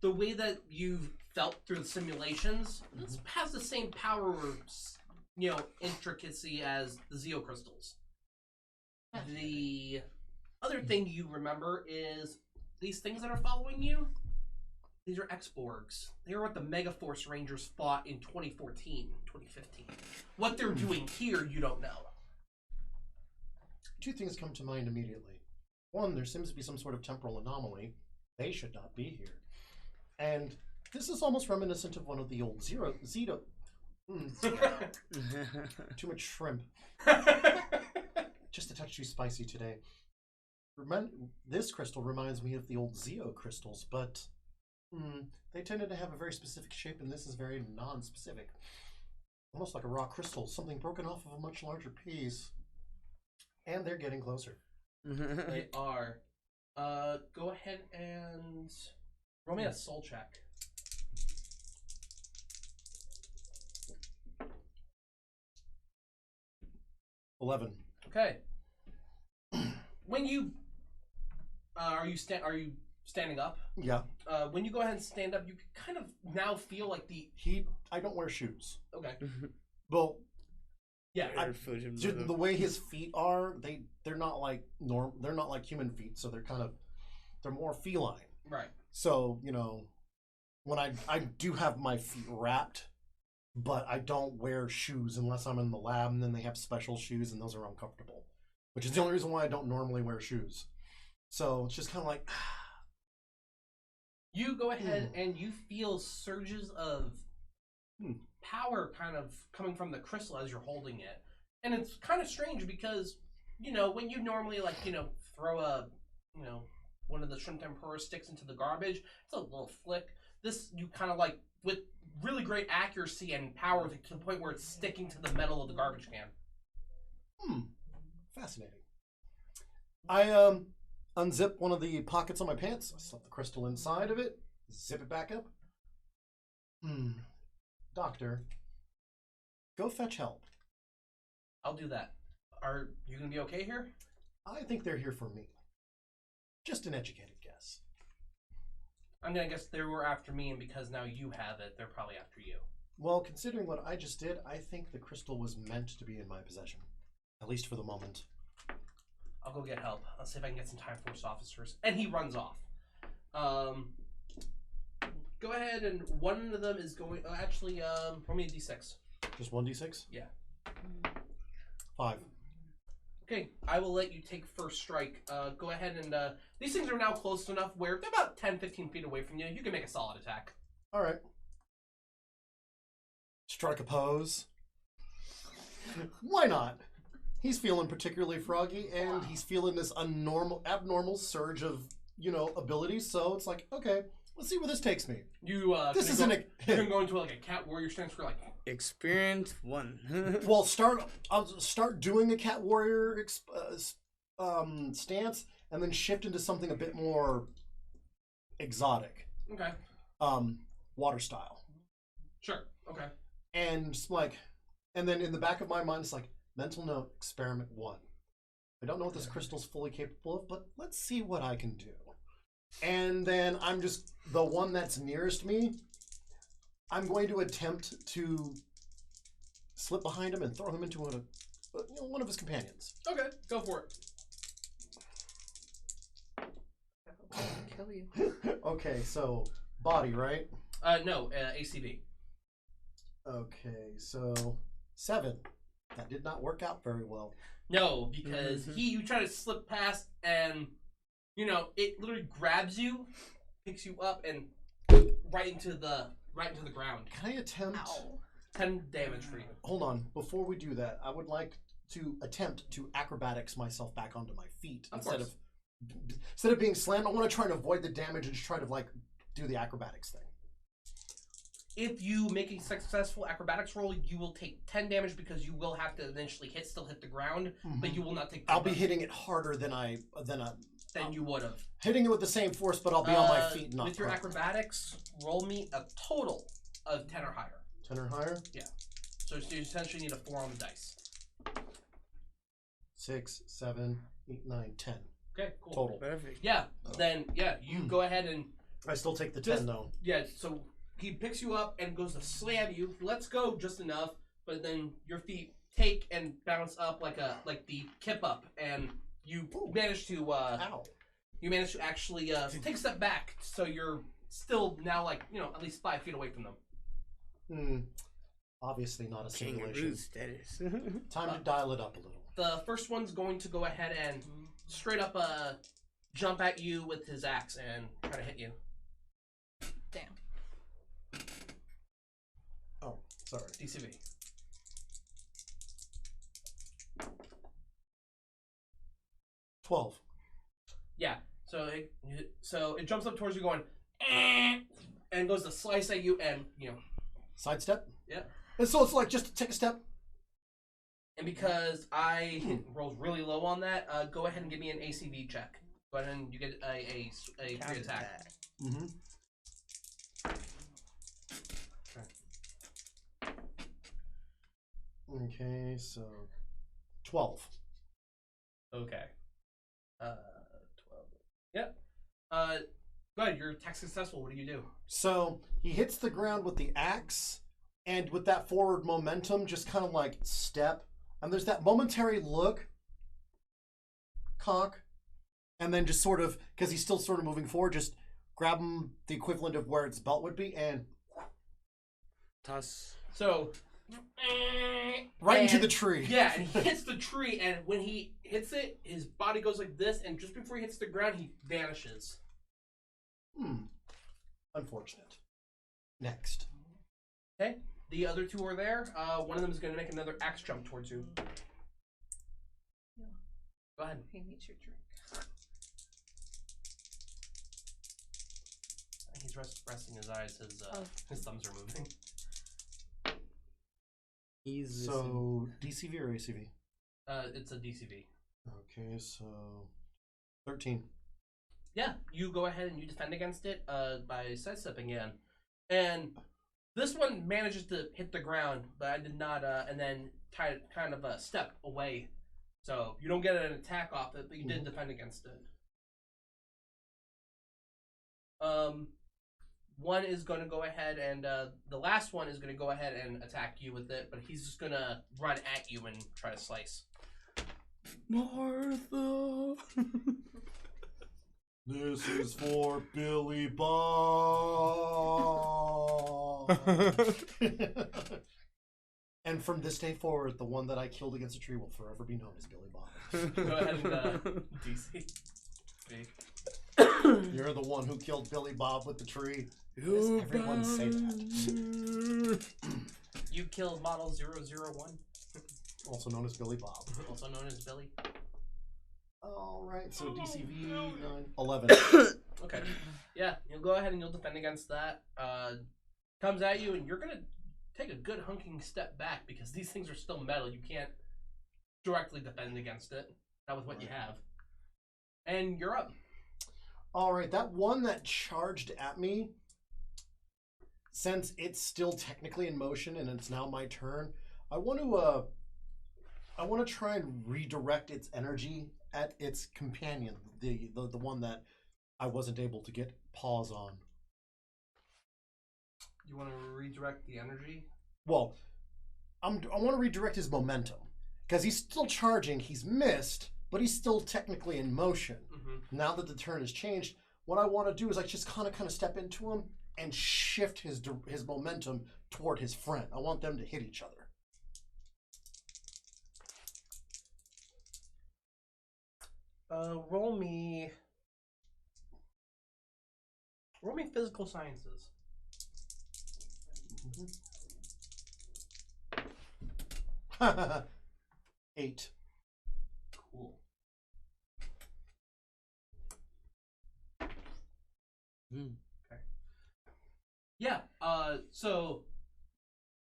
the way that you've felt through the simulations, this has the same power, intricacy as the Zeo crystals. The other thing you remember is these things that are following you. These are X-Borgs. They are what the Megaforce Rangers fought in 2014, 2015. What they're doing here, you don't know. Two things come to mind immediately. One, there seems to be some sort of temporal anomaly. They should not be here. And this is almost reminiscent of one of the old Zito. Too much shrimp. Just a touch too spicy today. This crystal reminds me of the old Zeo crystals, but they tended to have a very specific shape, and this is very non-specific. Almost like a raw crystal, something broken off of a much larger piece. And they're getting closer. They are. Go ahead and roll me a soul check. $11. Okay. When you are you standing up? Yeah. When you go ahead and stand up, you kind of now feel like the I don't wear shoes. Okay. Well, yeah. The way his feet are, they're not like they're not like human feet, so they're more feline. Right. So when I do have my feet wrapped, but I don't wear shoes unless I'm in the lab, and then they have special shoes, and those are uncomfortable. Which is the only reason why I don't normally wear shoes. So it's just kind of like... You go ahead and you feel surges of power kind of coming from the crystal as you're holding it. And it's kind of strange because, when you normally, throw one of the shrimp tempura sticks into the garbage, it's a little flick. This, you kind of with really great accuracy and power to the point where it's sticking to the metal of the garbage can. Fascinating. I unzip one of the pockets on my pants. I slip the crystal inside of it. Zip it back up. Doctor, go fetch help. I'll do that. Are you going to be okay here? I think they're here for me. Just an educated guess. I'm going to guess they were after me, and because now you have it, they're probably after you. Well, considering what I just did, I think the crystal was meant to be in my possession. At least for the moment. I'll go get help. I'll see if I can get some Time Force officers. And he runs off. Go ahead, and one of them is going... roll me a d6. Just 1d6? Yeah. 5. Okay, I will let you take first strike. Go ahead and... these things are now close enough where they're about 10, 15 feet away from you. You can make a solid attack. All right. Strike a pose. Why not? He's feeling particularly froggy, and he's feeling this abnormal surge of, abilities. So it's like, okay, let's see where this takes me. This isn't you're gonna go into a cat warrior stance for experience 1. Well, I'll start doing a cat warrior stance, and then shift into something a bit more exotic. Okay. Water style. Sure. Okay. And and then in the back of my mind, it's like, mental note, experiment 1. I don't know what this crystal's fully capable of, but let's see what I can do. And then I'm just, the one that's nearest me, I'm going to attempt to slip behind him and throw him into one of his companions. Okay, go for it. I'll kill you. Okay, so body, right? No, ACV. Okay, so 7. That did not work out very well. No, because you try to slip past, and it literally grabs you, picks you up, and right into the ground. Can I attempt? Ow. 10 damage for you. Hold on, before we do that, I would like to attempt to acrobatics myself back onto my feet instead of being slammed. I want to try and avoid the damage and just try to do the acrobatics thing. If you make a successful acrobatics roll, you will take 10 damage because you will have to eventually still hit the ground, but you will not take. I'll be hitting it harder than you would have. Hitting it with the same force, but I'll be on my feet. Not with your acrobatics, roll me a total of 10 or higher. 10 or higher? Yeah. So you essentially need a 4 on the dice. 6, 7, 8, 9, 10. Okay, cool. Total. Perfect. Yeah. Then you go ahead and I still take the 10 though. Yeah, so he picks you up and goes to slam you. Let's go just enough, but then your feet take and bounce up like the kip up, and you manage to Ow. you manage to actually take a step back, so you're still now like at least 5 feet away from them. Obviously not a simulation. Kangaroo status. Time to dial it up a little. The first one's going to go ahead and straight up jump at you with his axe and try to hit you. Damn. Oh, sorry. DCV. $12. Yeah. So it jumps up towards you, going, and goes to slice at you, and Sidestep? Yeah. And so it's like just take a step. And because I rolled really low on that, go ahead and give me an ACV check. Go ahead and you get a 3 attack. Mm-hmm. Okay, so 12. Okay. 12. Yep. Go ahead. Your attack successful. What do you do? So he hits the ground with the axe, and with that forward momentum, just kind of like step. And there's that momentary look, cock, and then just sort of, because he's still sort of moving forward, just grab him the equivalent of where its belt would be, and Toss. So. right into the tree. Yeah, and he hits the tree, and when he hits it, his body goes like this, and just before he hits the ground, he vanishes. Unfortunate. Next. Okay. The other two are there. One of them is going to make another axe jump towards you. Go ahead. He needs your drink. He's resting his eyes. His thumbs are moving. So DCV or ACV? It's a DCV. Okay, so 13. Yeah, you go ahead and you defend against it by sidestepping in. And this one manages to hit the ground, but I did not, and then kind of step away. So you don't get an attack off it, but you did defend against it. One is going to go ahead and, the last one is going to go ahead and attack you with it, but he's just going to run at you and try to slice. Martha! This is for Billy Bob. And from this day forward, the one that I killed against a tree will forever be known as Billy Bob. Go ahead and DC. You're the one who killed Billy Bob with the tree. Does everyone say that? You killed model 001. Also known as Billy Bob. Also known as Billy. Alright, so DCV 9, 11. Okay. Yeah, you'll go ahead and you'll defend against that. Comes at you, and you're going to take a good hunking step back because these things are still metal. You can't directly defend against it. Not with what you have. And you're up. Alright, that one that charged at me, since it's still technically in motion and it's now my turn, I want to try and redirect its energy at its companion, the one that I wasn't able to get paws on. You want to redirect the energy? Well, I want to redirect his momentum because he's still charging. He's missed, but he's still technically in motion. Now that the turn has changed, what I want to do is just kind of step into him and shift his momentum toward his friend. I want them to hit each other. Roll me physical sciences. 8. Cool. Okay. Yeah. So.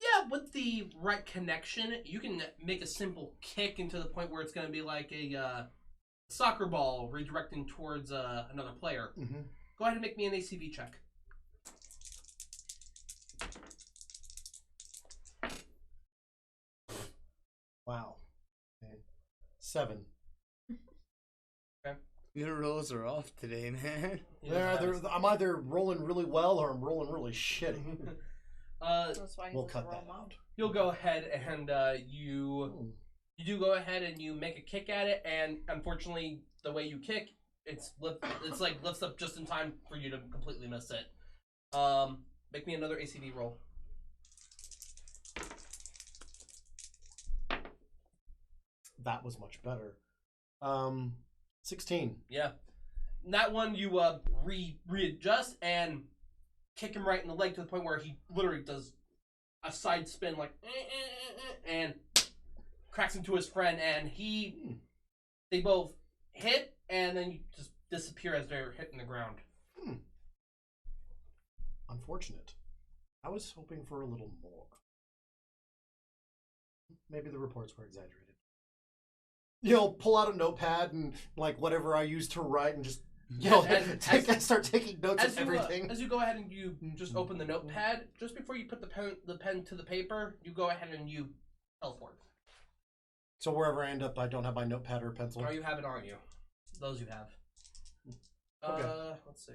Yeah, with the right connection, you can make a simple kick into the point where it's going to be like a soccer ball redirecting towards another player. Go ahead and make me an ACV check. Wow. Okay. 7. Okay. Your rolls are off today, man. I'm either rolling really well or I'm rolling really shitty. That's why he We'll was cut a that role model. out. You'll go ahead and you do go ahead and you make a kick at it, and unfortunately, the way you kick, it's like lifts up just in time for you to completely miss it. Make me another ACV roll. That was much better. 16. Yeah, that one you readjust and kick him right in the leg to the point where he literally does a side spin like and cracks into his friend, and they both hit and then you just disappear as they're hitting the ground. Unfortunate. I was hoping for a little more. Maybe the reports were exaggerated. Pull out a notepad and like whatever I used to write and just start taking notes of everything. As you go ahead and you just open the notepad, just before you put the pen to the paper, you go ahead and you teleport. So wherever I end up, I don't have my notepad or pencil. Or you have it on you. Those you have. Okay. Let's see.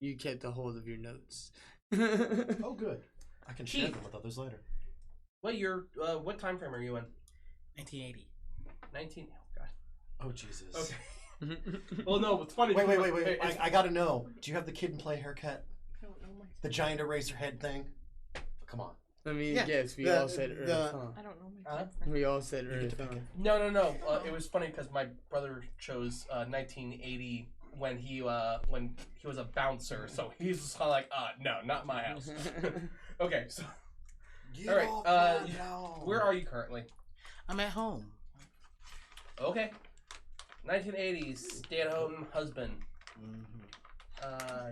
You kept a hold of your notes. Oh, good. I can share them with others later. What time frame are you in? 1980. 19. Oh God. Oh Jesus. Okay. Well, no. What's funny? Wait. I gotta know. Do you have the kid and play haircut? I don't know my. The giant eraser head thing? Come on. I mean, Yeah, yes, we all said Earth, huh? I don't know my. time frame. We all said Earth, huh? No. It was funny because my brother chose 1980 when he was a bouncer, so he's just kind of like, no, not my house. Okay, so all right, where are you currently? I'm at home. Okay, 1980s, stay-at-home husband.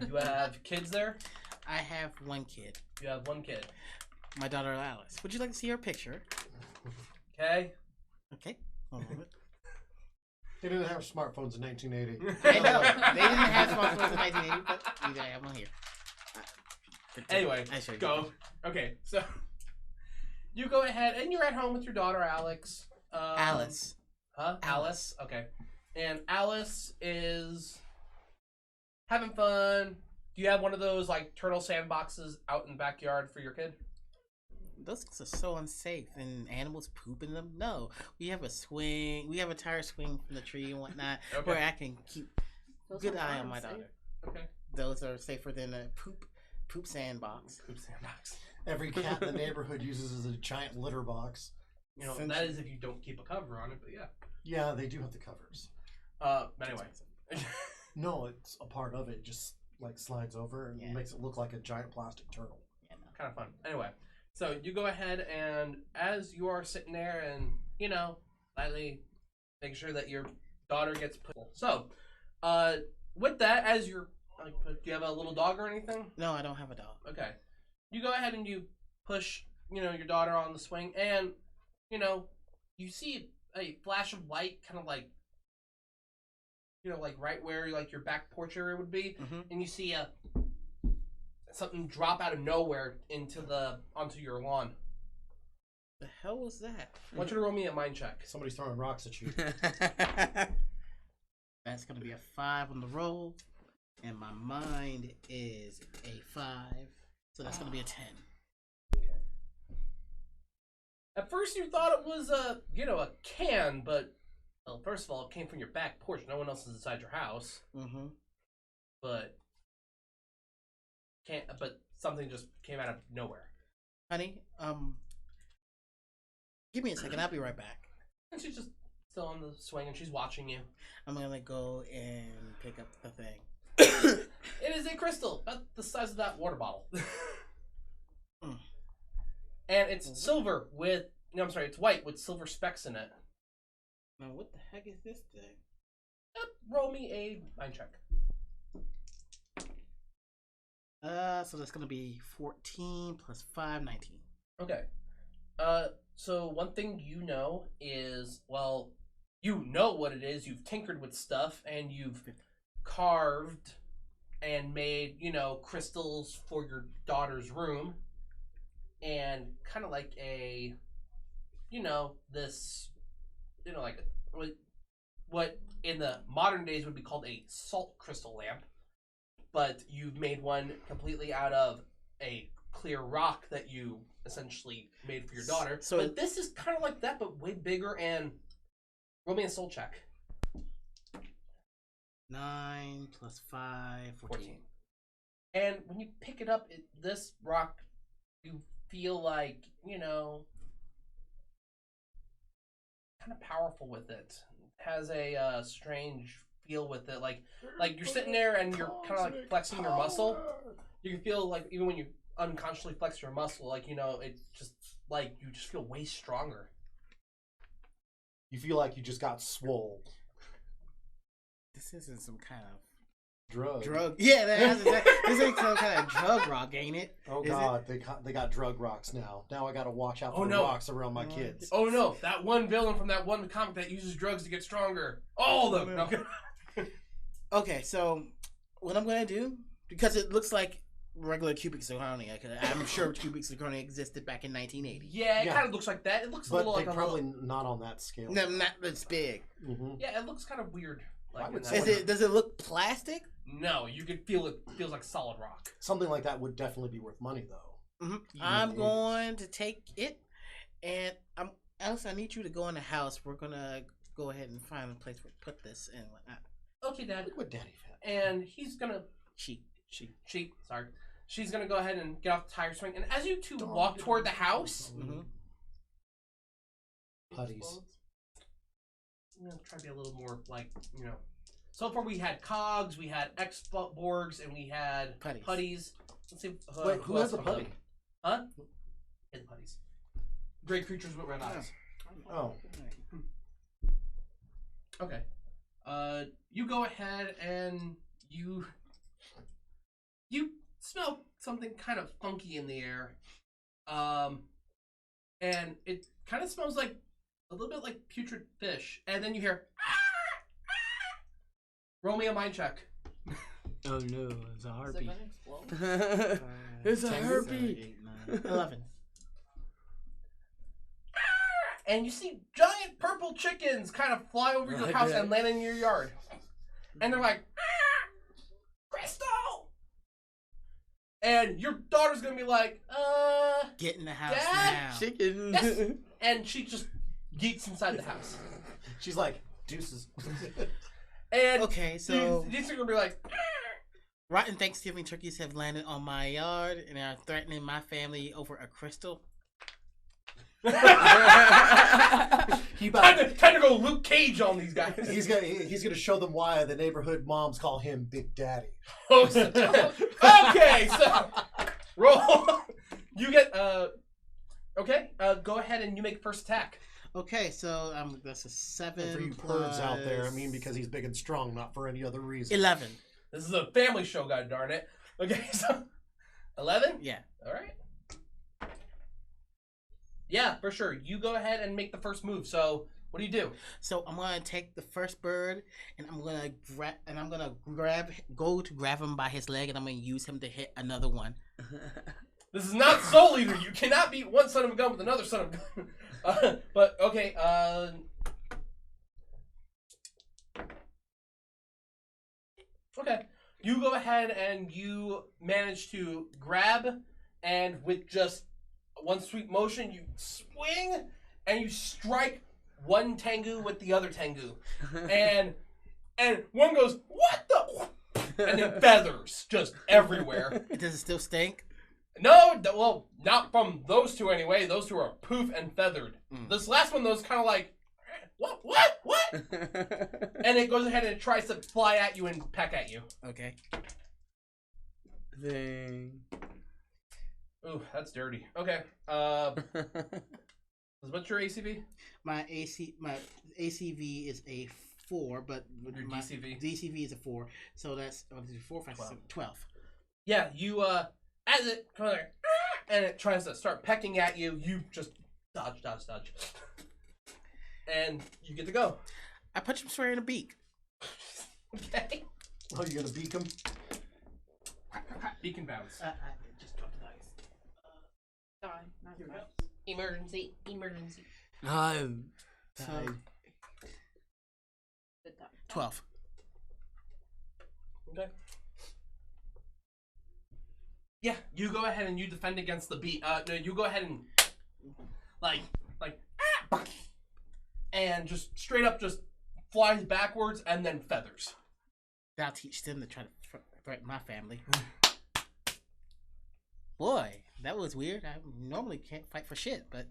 You have kids there? I have one kid. You have one kid. My daughter Alice. Would you like to see her picture? Okay. Okay. One moment. They didn't have smartphones in 1980. I know. They didn't have smartphones in 1980, but we have one here. Anyway, I show you. go. Okay, so you go ahead and you're at home with your daughter Alex. Alice. Huh? Alice. Okay. And Alice is having fun. Do you have one of those like turtle sandboxes out in the backyard for your kid? Those things are so unsafe, and animals poop in them. No, we have a swing. We have a tire swing from the tree and whatnot, Okay. where I can keep Those good are eye on fun, my safe. daughter. Okay. Those are safer than a poop sandbox. Poop sandbox. Every cat in the neighborhood uses as a giant litter box. You know, that is if you don't keep a cover on it, but yeah. Yeah, they do have the covers. Anyway. No, it's a part of it. It just like slides over and Yeah. makes it look like a giant plastic turtle. Yeah, no. Kind of fun. Anyway, so you go ahead and as you are sitting there and, you know, lightly making sure that your daughter gets put. So, with that, as you're, like, do you have a little dog or anything? No, I don't have a dog. Okay. You go ahead and you push, you know, your daughter on the swing and, you know, you see a flash of light kind of like, you know, like right where like your back porch area would be, and you see something drop out of nowhere onto your lawn. The hell was that? I want you to roll me a mind check. Somebody's throwing rocks at you. That's gonna be a 5 on the roll, and my mind is a 5, so that's gonna be a 10. At first you thought it was a can, but well, first of all, it came from your back porch. No one else is inside your house. Mm-hmm. But something just came out of nowhere. Honey, give me a second. I'll be right back. And she's just still on the swing and she's watching you. I'm gonna go and pick up the thing. It is a crystal, about the size of that water bottle. Mm. And it's silver with, no, I'm sorry, it's white with silver specks in it. Now, what the heck is this thing? Roll me a mind check. So that's gonna be 14 plus 5, 19. Okay. So one thing you know is, well, you know what it is. You've tinkered with stuff and you've carved and made, you know, crystals for your daughter's room. And kind of like a, you know, this, you know, like what in the modern days would be called a salt crystal lamp, but you've made one completely out of a clear rock that you essentially made for your daughter. So but this is kind of like that, but way bigger. And roll me a soul check. 9 plus 5, 14. And when you pick it up, this rock, you feel like, kind of powerful with it. Has a strange feel with it. Like you're sitting there and you're kind of like flexing your muscle. You can feel like even when you unconsciously flex your muscle, like, it's just like you just feel way stronger. You feel like you just got swole. This isn't some kind of Drug. Yeah, this ain't some kind of drug rock, ain't it? Oh, Is God. They got drug rocks now. Now I got to watch out for the rocks around my kids. Oh no, that one villain from that one comic that uses drugs to get stronger. All of them. No. Okay, so what I'm going to do, because it looks like regular cubic zirconia, because I'm sure cubic zirconia existed back in 1980. Yeah, it kind of looks like that. It looks a little like a probably not on that scale. No, not this big. Mm-hmm. Yeah, it looks kind of weird. Like Does it look plastic? No, you could feel it feels like solid rock. Something like that would definitely be worth money, though. Mm-hmm. I'm going to take it, and Alice, I need you to go in the house. We're gonna go ahead and find a place where to put this and whatnot. Okay, Dad. Look what Daddy had. And he's gonna She. Sorry, she's gonna go ahead and get off the tire swing. And as you two walk toward the house, Putties. I'm gonna try to be a little more like So far we had cogs, we had X-Borgs, and we had putties. Let's see. Wait, who has a putty? Huh? Hidden putties. Great creatures with red eyes. Oh. Okay. You go ahead and you smell something kind of funky in the air. And it kind of smells like a little bit like putrid fish. And then you hear roll me a mind check. Oh no, it's a harpy. Is it gonna explode? It's a 10, harpy. 7, 8, 9, 11. And you see giant purple chickens kind of fly over your house and land in your yard. And they're like, Crystal! And your daughter's gonna be like, Get in the house Dad? now. Chicken. Yes! And she just geeks inside the house. She's like, deuces. And Okay, so these are gonna be like, rotten Thanksgiving turkeys have landed on my yard and are threatening my family over a crystal. He about kind of go Luke Cage on these guys. he's gonna show them why the neighborhood moms call him Big Daddy. Okay, so roll. You get okay. Go ahead and you make first attack. Okay, so that's a 7 And for you pervs out there, I mean, because he's big and strong, not for any other reason. 11. This is a family show, god darn it. Okay, so 11. Yeah. All right. Yeah, for sure. You go ahead and make the first move. So, what do you do? So I'm gonna take the first bird and I'm gonna go to grab him by his leg and I'm gonna use him to hit another one. This is not Soul Eater. You cannot beat one son of a gun with another son of a gun. But okay. Okay. You go ahead and you manage to grab, and with just one sweet motion, you swing and you strike one Tengu with the other Tengu, and one goes, "What the?" and then feathers just everywhere. Does it still stink? No, well, not from those two anyway. Those two are poof and feathered. This last one, though, is kind of like, what? And it goes ahead and it tries to fly at you and peck at you. Okay. Thing. Ooh, that's dirty. Okay. What's your ACV? My ACV is a 4, but Your my DCV is a 4, so that's 4, 5, 6, 12. Yeah, you as it comes there, and it tries to start pecking at you, you just dodge, and you get to go. I punch him straight in the beak. Okay. Oh, you're gonna beak him? Beacon bounce. I just dropped the dice. Die. Not die. Emergency. So Good die. 12. Okay. Yeah, you go ahead and you defend against the bee. No, you go ahead and like, and just straight up just flies backwards and then feathers. I'll teach them to try to threaten my family. Boy, that was weird. I normally can't fight for shit, but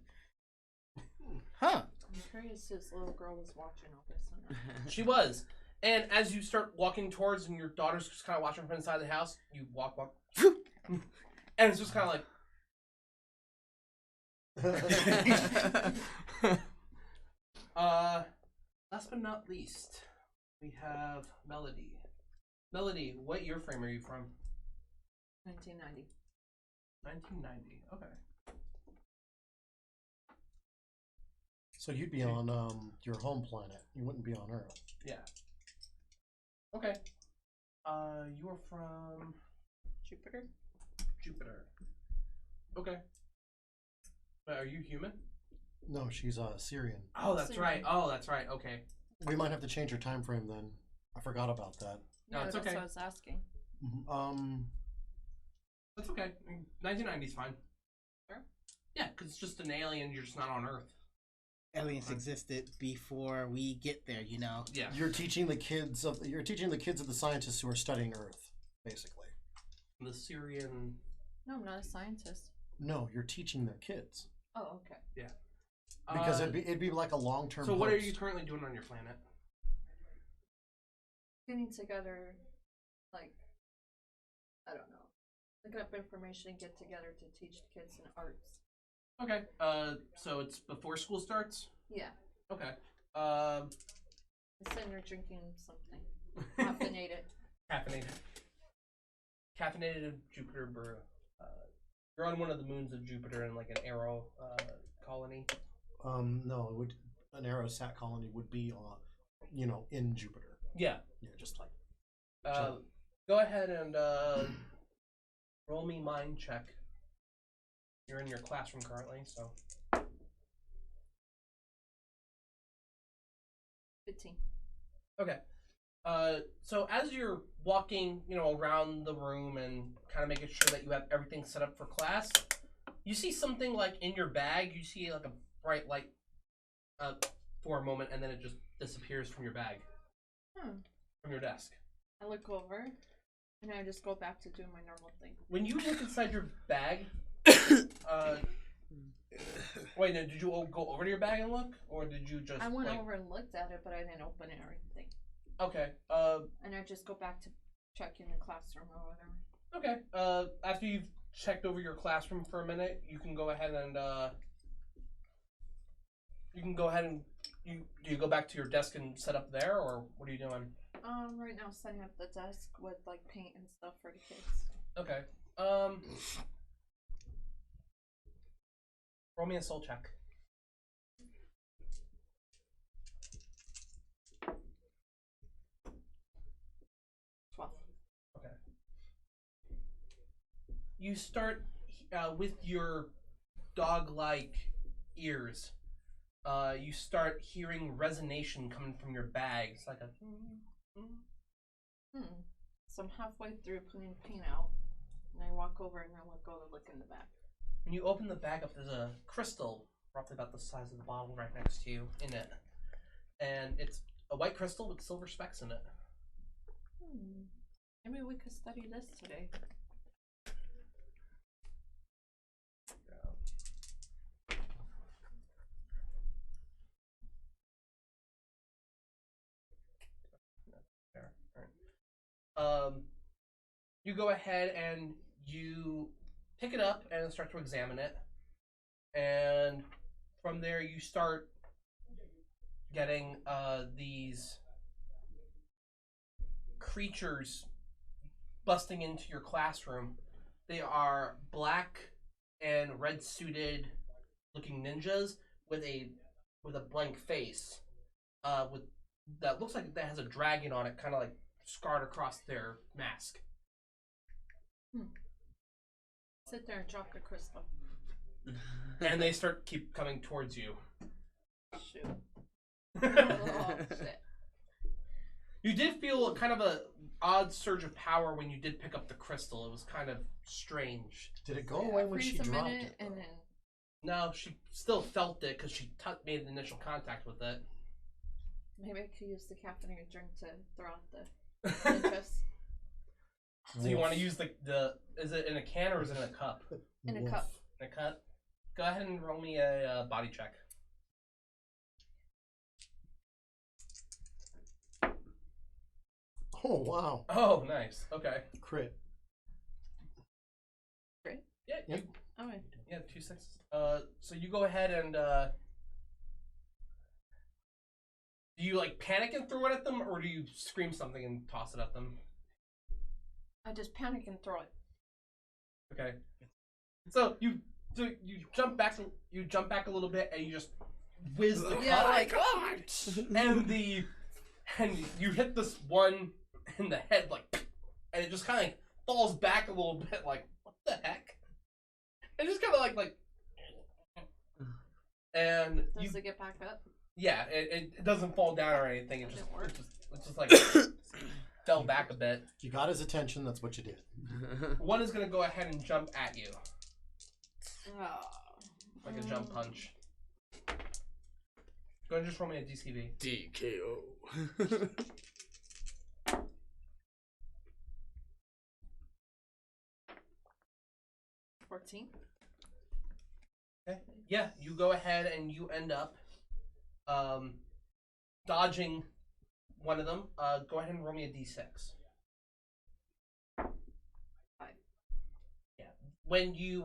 huh? I'm curious this little girl was watching all this or not. She was. And as you start walking towards, and your daughter's just kind of watching from inside the house, you walk, and it's just kind of like. Last but not least, we have Melody. Melody, what year frame are you from? 1990. 1990. Okay. So you'd be on your home planet. You wouldn't be on Earth. Yeah. Okay. You are from Jupiter? Jupiter. Okay. Are you human? No, she's Syrian. Oh, that's right. Oh, that's right. Okay. We might have to change your time frame then. I forgot about that. No, Yeah, it's that's okay. what I was asking. That's okay. 1990 is fine. Sure. Yeah, because it's just an alien. You're just not on Earth. Aliens existed before we get there, you know. Yeah. You're teaching the kids of the scientists who are studying Earth, basically. The Syrian. No, I'm not a scientist. No, you're teaching their kids Oh, okay. because it'd be like a long-term. So, what are post. you currently doing on your planet? Getting together, like, I don't know. Look up information, get together to teach kids in arts. Okay. So it's before school starts. Yeah. Okay. Instead you're drinking something. Caffeinated. Caffeinated Jupiter brew. You're on one of the moons of Jupiter in like an arrow colony. No, it would an aerosat colony would be in Jupiter. Yeah. Yeah, just like. Go ahead and roll me mind check. You're in your classroom currently, so. 15. Okay. So as you're walking, around the room and kind of making sure that you have everything set up for class, you see something like in your bag. You see like a bright light for a moment, and then it just disappears from your bag, from your desk. I look over, and I just go back to doing my normal thing. When you look inside your bag, wait, no, did you go over to your bag and look, or did you just? I went over and looked at it, but I didn't open it or anything. Okay. And I just go back to checking the classroom or whatever. Okay. After you've checked over your classroom for a minute, you can go ahead and do you go back to your desk and set up there, or what are you doing? Right now setting up the desk with like paint and stuff for the kids. Okay. Roll me a soul check. Okay. You start with your dog-like ears. You start hearing resonation coming from your bag. It's like a. So I'm halfway through putting the paint out, and I walk over and I go to look in the back. When you open the bag up, there's a crystal roughly about the size of the bottle right next to you in it, and it's a white crystal with silver specks in it. Maybe we could study this today. You go ahead and you pick it up and start to examine it, and from there you start getting these creatures busting into your classroom. They are black and red suited looking ninjas with a blank face, with that looks like that has a dragon on it, kind of like scarred across their mask. Sit there and drop the crystal. And they keep coming towards you. Shoot. Oh, shit. You did feel kind of a odd surge of power when you did pick up the crystal. It was kind of strange. Did it go away when she freeze a dropped minute it? and though? then No, she still felt it because she made the initial contact with it. maybe I could use the caffeinated drink to throw out the interest So you want to use the is it in a can or is it in a cup? in a Woof. cup. In a cup? Go ahead and roll me a body check. Oh, wow. Oh, nice. Okay. Crit. Yeah, Yep. you, All right. yeah, 2 6. So you go ahead and do you like panic and throw it at them, or do you scream something and toss it at them? I just panic and throw it. Okay. So you jump back a little bit and you just whiz the Yeah, cup. like and you hit this one in the head like, and it just kind of falls back a little bit like, what the heck? And just kind of like and you does it get back up? yeah, it doesn't fall down or anything. It just Doesn't work. it's just like fell back a bit. You got his attention, that's what you did. One is gonna go ahead and jump at you Oh. like a jump punch. Go ahead and just roll me a DCV. DKO. 14. Okay. Yeah, you go ahead and you end up dodging one of them. Go ahead and roll me a d6. 5. Yeah. When you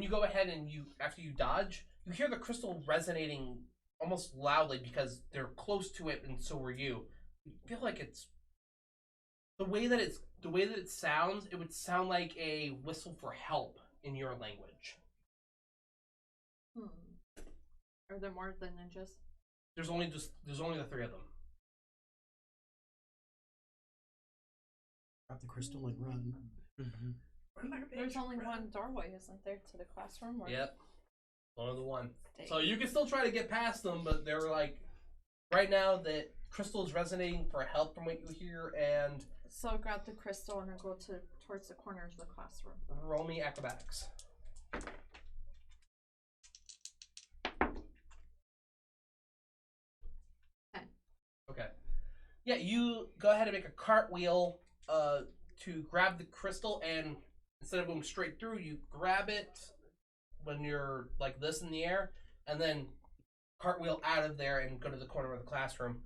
go ahead and after you dodge, you hear the crystal resonating almost loudly because they're close to it and so are you. You feel like it's the way that it sounds, it would sound like a whistle for help in your language. Are there more than ninjas? There's only the 3 of them. Grab the crystal and run. There's only one doorway, isn't there, to the classroom? Or... Yep. Only the one. Dang. So you can still try to get past them, but they're like, right now that crystal is resonating for help from what you hear, and So I grab the crystal and I go towards the corner of the classroom. roll me acrobatics. Okay. Yeah, you go ahead and make a cartwheel to grab the crystal, and instead of going straight through, you grab it when you're like this in the air, and then cartwheel out of there and go to the corner of the classroom.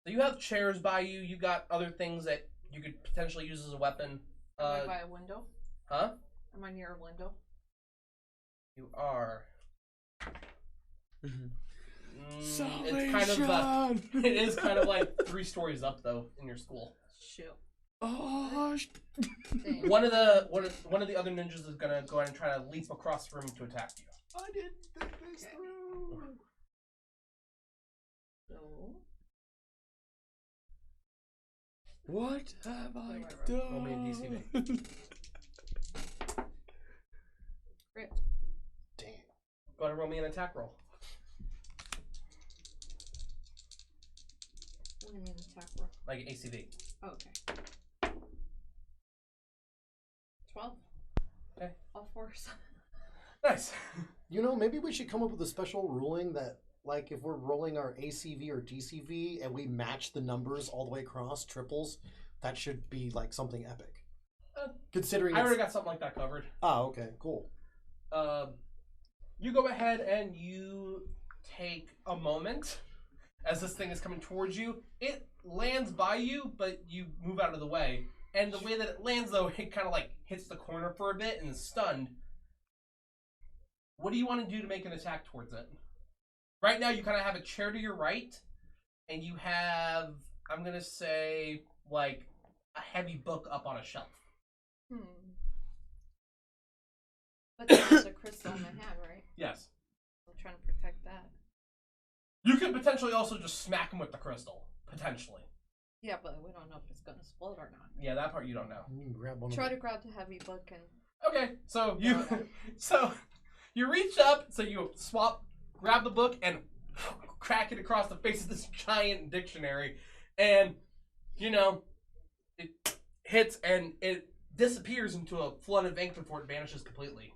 So you have chairs by you. You got other things that you could potentially use as a weapon. Am I by a window? Huh? Am I near a window? You are. It's Salvation! kind of it is kind of like 3 stories up though in your school. Shoot. Oh, Dang. One of the other ninjas is gonna go ahead and try to leap across the room to attack you. I didn't think this through. So, what have I Roll me a done? DCV. Crit. Damn. Go ahead and roll me an attack roll. What do you mean attack roll? Like ACV. Oh, okay. 12. Okay. All 4s. Nice. You know, maybe we should come up with a special ruling that, like, if we're rolling our ACV or DCV and we match the numbers all the way across, triples, that should be, like, something epic. Considering I it's... already got something like that covered. Oh, okay, cool. You go ahead and you take a moment as this thing is coming towards you. It lands by you, but you move out of the way. And the way that it lands, though, it kind of like hits the corner for a bit and is stunned. What do you want to do to make an attack towards it? Right now, you kind of have a chair to your right, and you have, I'm going to say, like, a heavy book up on a shelf. But there's a crystal in my hand, right? Yes. I'm trying to protect that. You could potentially also just smack him with the crystal. Potentially. Yeah, but we don't know if it's gonna explode or not. Yeah, that part you don't know. You can grab one Try of to grab the heavy book and Okay, so you reach up, so you grab the book and crack it across the face of this giant dictionary, and you know, it hits and it disappears into a flood of ink before it vanishes completely.